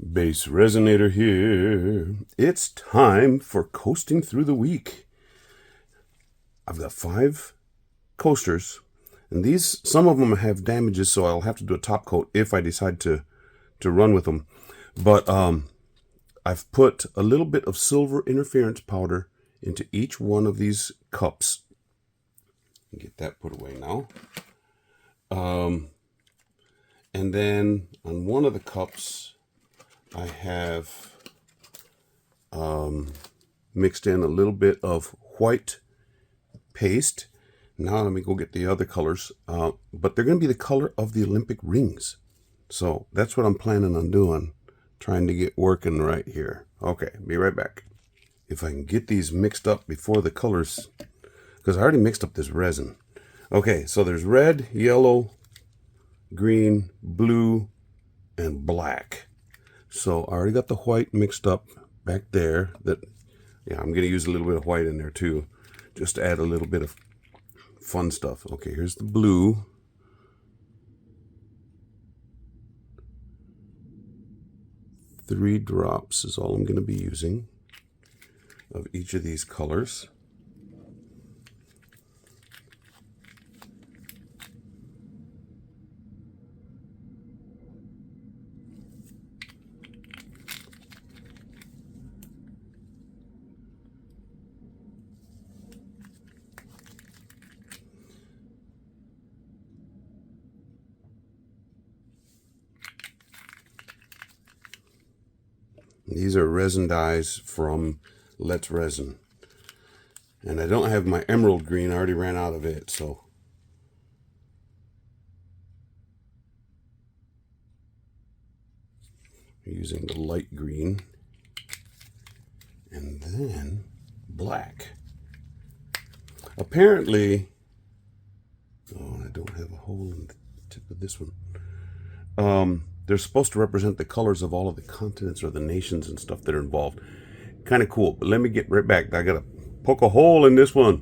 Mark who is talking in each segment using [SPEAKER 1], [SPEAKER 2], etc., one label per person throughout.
[SPEAKER 1] BassResinator here. It's time for coasting through the week. I've got 5 coasters, and these, some of them have damages, so I'll have to do a top coat if I decide to run with them. But I've put a little bit of silver interference powder into each one of these cups. Get that put away now. And then on one of the cups, I have mixed in a little bit of white paste. Now let me go get the other colors. But they're going to be the color of the Olympic rings. So that's what I'm planning on doing. Trying to get working right here. Okay, be right back. If I can get these mixed up before the colors, because I already mixed up this resin. Okay, so there's red, yellow, green, blue, and black. So I already got the white mixed up back there. I'm going to use a little bit of white in there too, just to add a little bit of fun stuff. Okay, here's the blue. Three drops is all I'm going to be using of each of these colors. These are resin dyes from Let's Resin. And I don't have my emerald green. I already ran out of it, so. I'm using the light green. And then black. Apparently, oh, I don't have a hole in the tip of this one. They're supposed to represent the colors of all of the continents or the nations and stuff that are involved. Kind of cool, but let me get right back. I gotta poke a hole in this one.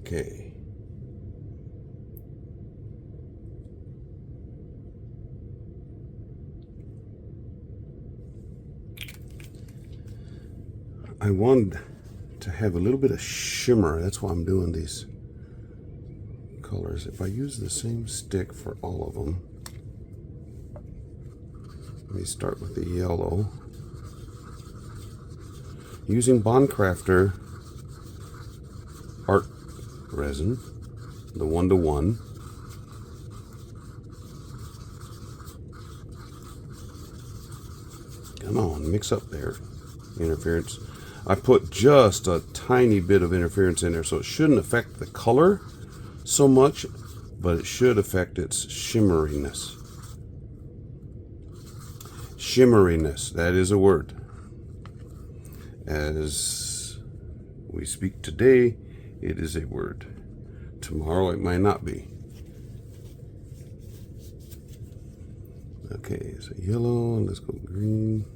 [SPEAKER 1] Okay. I wanted to have a little bit of shimmer. That's why I'm doing these colors. If I use the same stick for all of them, let me start with the yellow. Using Bondcrafter art resin, the 1-to-1. Come on, mix up there. Interference. I put just a tiny bit of interference in there, so it shouldn't affect the color so much, but it should affect its shimmeriness. Shimmeriness, that is a word. As we speak today, it is a word. Tomorrow it might not be. Okay, so yellow, let's go green.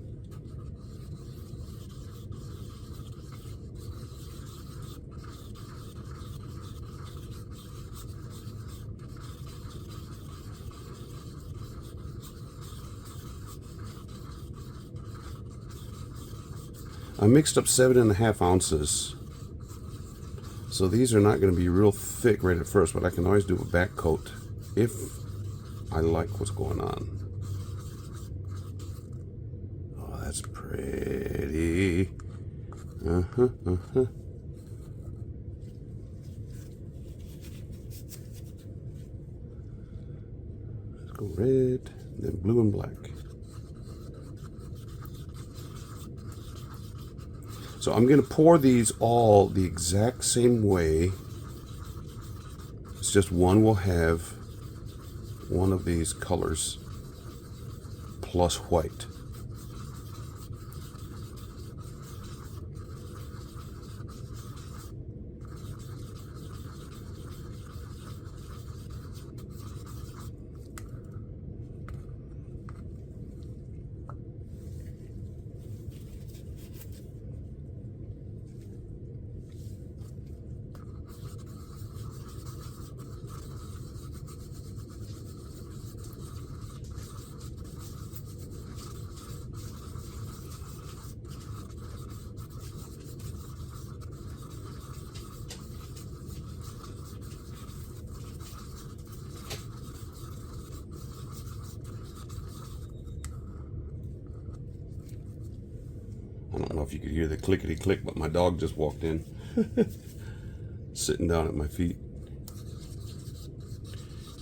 [SPEAKER 1] I mixed up 7.5 ounces. So these are not going to be real thick right at first, but I can always do a back coat if I like what's going on. Oh, that's pretty. Let's go red, then blue and black. So I'm going to pour these all the exact same way. It's just one will have one of these colors plus white. I don't know if you could hear the clickety click, but my dog just walked in, sitting down at my feet.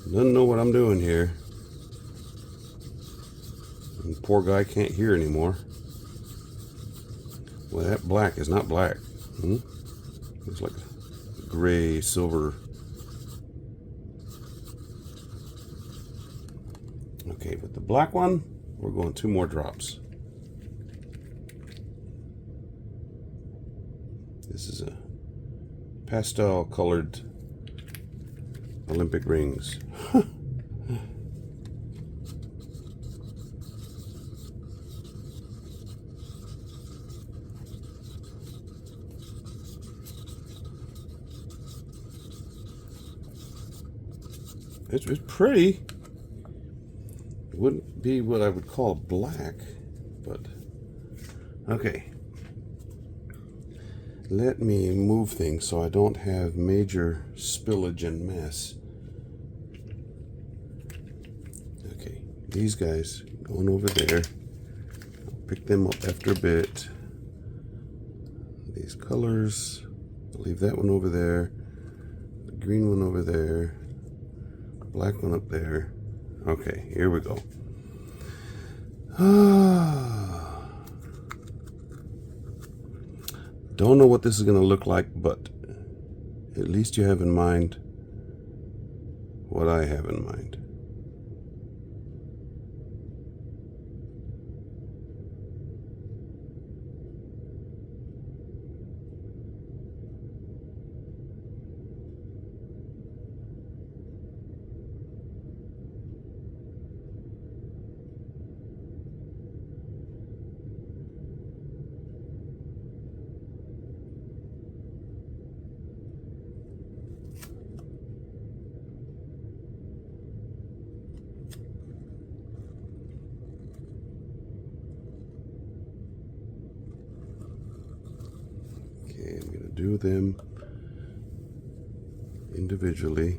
[SPEAKER 1] Doesn't know what I'm doing here. And the poor guy can't hear anymore. Well, that black is not black. Looks like a gray, silver. Okay, with the black one, we're going 2 more drops. This is a pastel colored Olympic rings. It's pretty. It wouldn't be what I would call black, but okay. Let me move things so I don't have major spillage and mess. Okay, these guys going over there. I'll pick them up after a bit. These colors, I'll leave that one over there. The green one over there. Black one up there. Okay, here we go. Don't know what this is going to look like, but at least you have in mind what I have in mind. Okay, I'm going to do them individually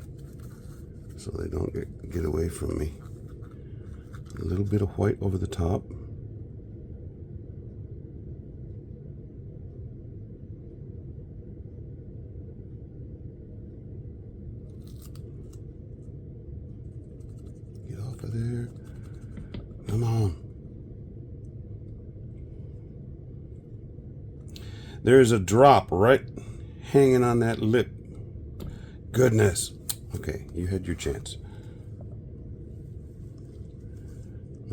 [SPEAKER 1] so they don't get away from me. A little bit of white over the top. Get off of there. Come on. There's a drop right hanging on that lip. Goodness. Okay, you had your chance.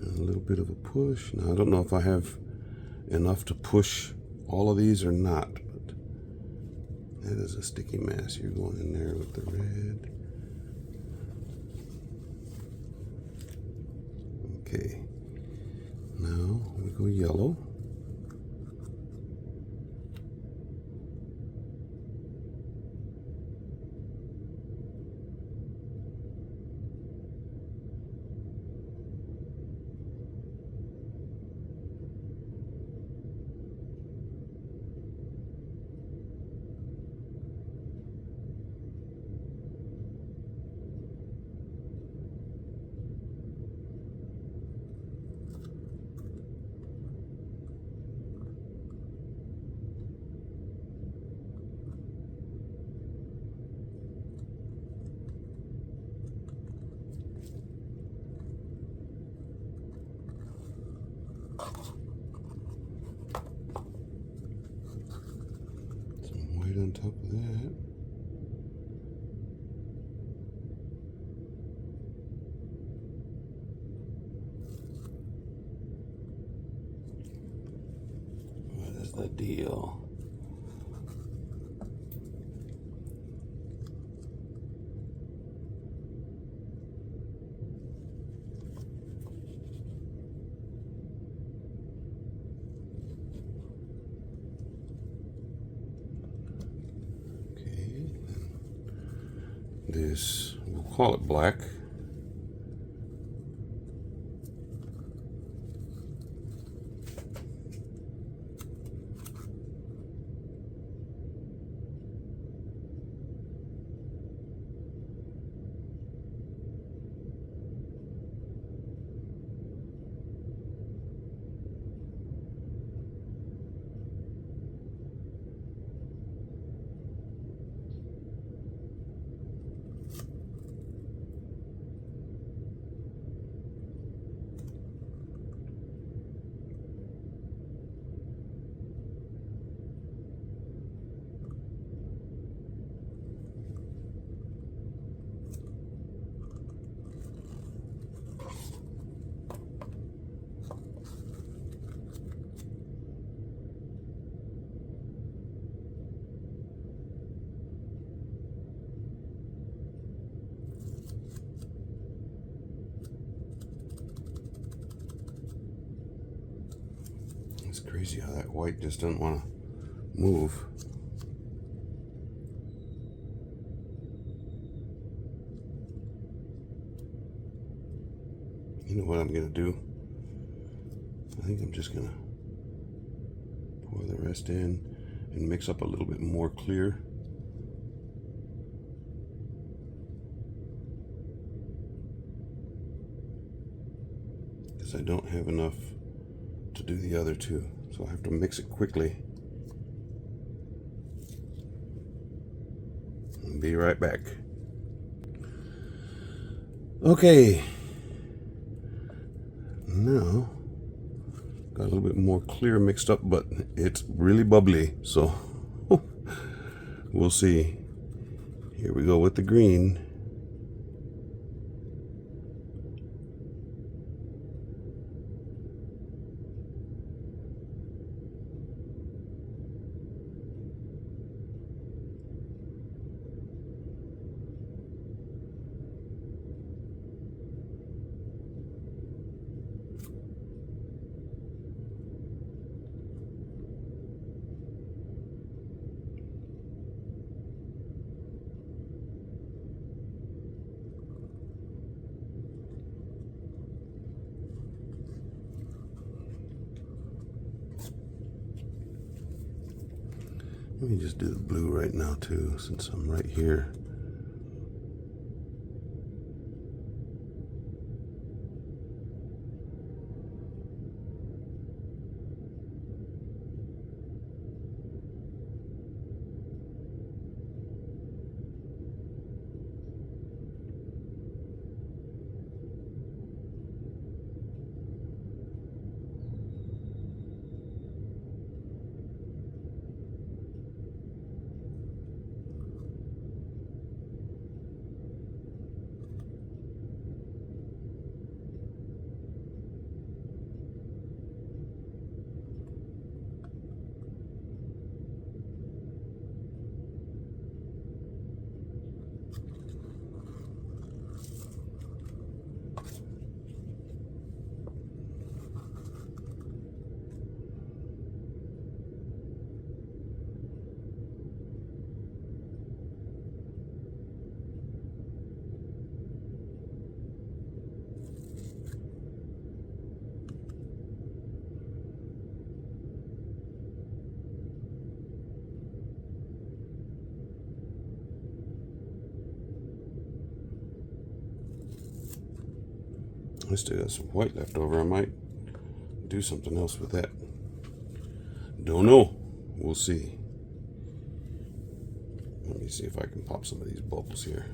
[SPEAKER 1] A little bit of a push. Now, I don't know if I have enough to push all of these or not, but that is a sticky mess. You're going in there with the red. Okay. Now we go yellow. Some white on top of that. What is the deal? This, we'll call it black. It's crazy how that white just doesn't want to move. You know what I'm going to do? I think I'm just going to pour the rest in and mix up a little bit more clear. Because I don't have enough to do the other two. So I have to mix it quickly. I'll be right back. Okay. Now, got a little bit more clear mixed up, but it's really bubbly, so we'll see. Here we go with the green. Let me just do the blue right now too, since I'm right here. I still got some white left over. I might do something else with that. Don't know. We'll see. Let me see if I can pop some of these bubbles here.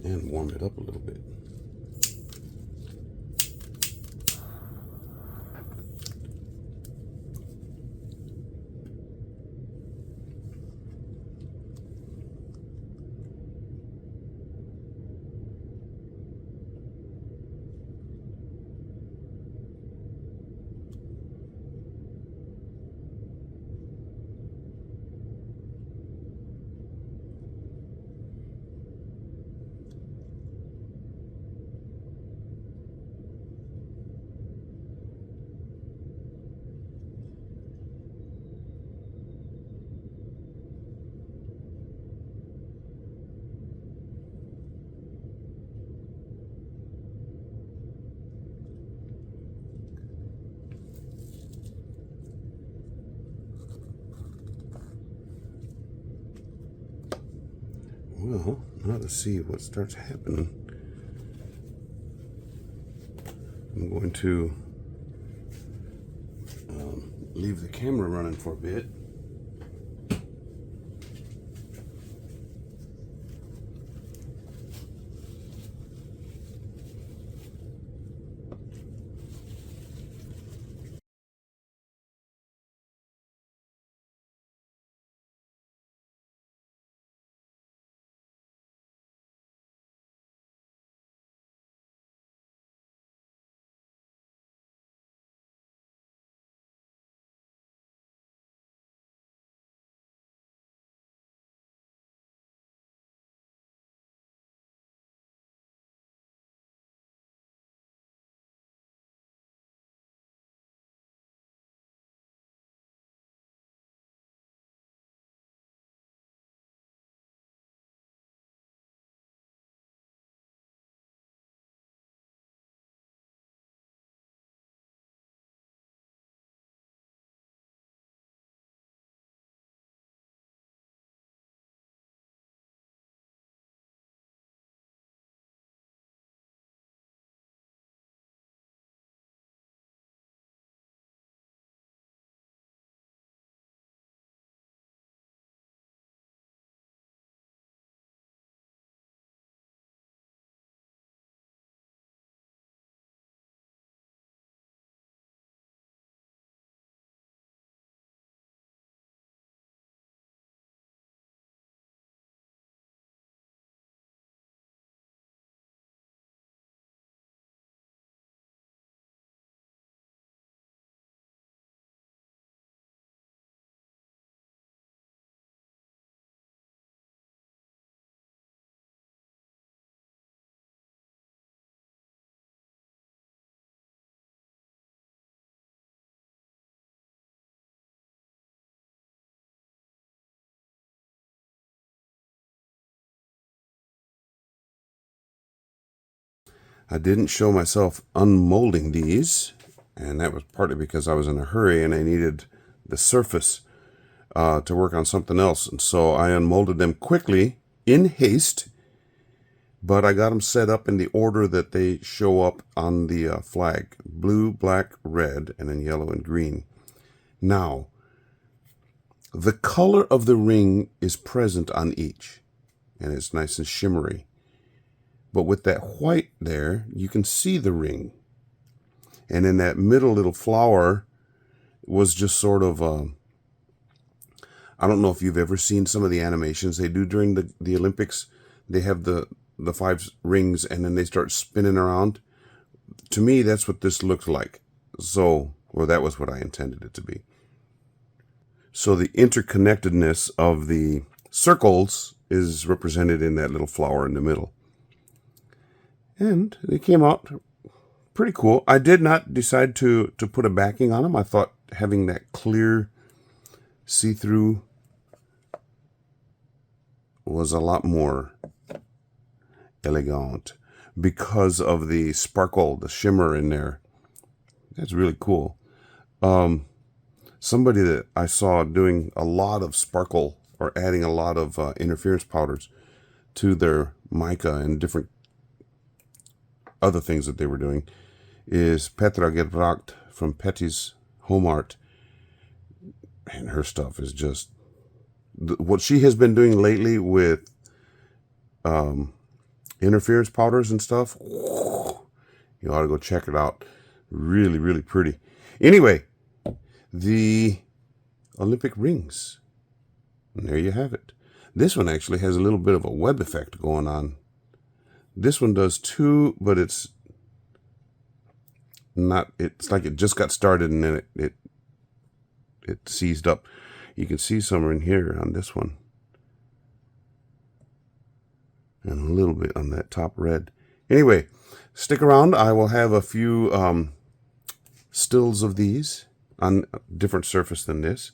[SPEAKER 1] And warm it up a little bit. Well, now to see what starts happening, I'm going to leave the camera running for a bit. I didn't show myself unmolding these, and that was partly because I was in a hurry and I needed the surface to work on something else. And so I unmolded them quickly in haste, but I got them set up in the order that they show up on the flag: blue, black, red, and then yellow and green. Now, the color of the ring is present on each, and it's nice and shimmery. But with that white there, you can see the ring. And in that middle little flower was just sort of, I don't know if you've ever seen some of the animations they do during the Olympics. They have the 5 rings and then they start spinning around. To me, that's what this looks like. So, well, that was what I intended it to be. So the interconnectedness of the circles is represented in that little flower in the middle. And they came out pretty cool. I did not decide to put a backing on them. I thought having that clear see-through was a lot more elegant because of the sparkle, the shimmer in there. That's really cool. Somebody that I saw doing a lot of sparkle or adding a lot of interference powders to their mica and different other things that they were doing is Petra Gebracht from Petty's Home Art. And her stuff is just what she has been doing lately with interference powders and stuff. You ought to go check it out. Really, really pretty. Anyway, the Olympic rings. And there you have it. This one actually has a little bit of a web effect going on. This one does too, but it's not, it's like it just got started and then it seized up. You can see some in here on this one. And a little bit on that top red. Anyway, stick around. I will have a few stills of these on a different surface than this.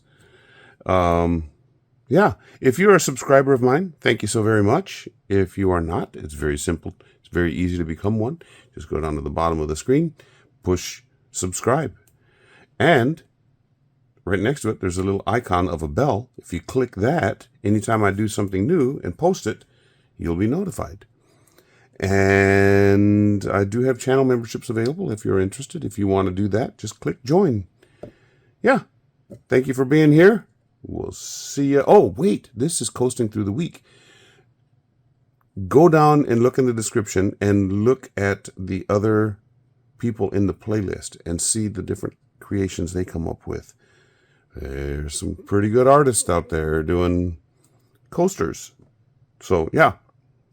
[SPEAKER 1] Yeah, if you're a subscriber of mine, thank you so very much. If you are not, it's very simple. It's very easy to become one. Just go down to the bottom of the screen, push subscribe. And right next to it, there's a little icon of a bell. If you click that, anytime I do something new and post it, you'll be notified. And I do have channel memberships available if you're interested. If you want to do that, just click join. Yeah, thank you for being here. We'll see you. Oh, wait, this is Coasting Through the Week. Go down and look in the description and look at the other people in the playlist and see the different creations they come up with. There's some pretty good artists out there doing coasters. So, yeah,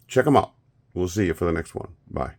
[SPEAKER 1] check them out. We'll see you for the next one. Bye.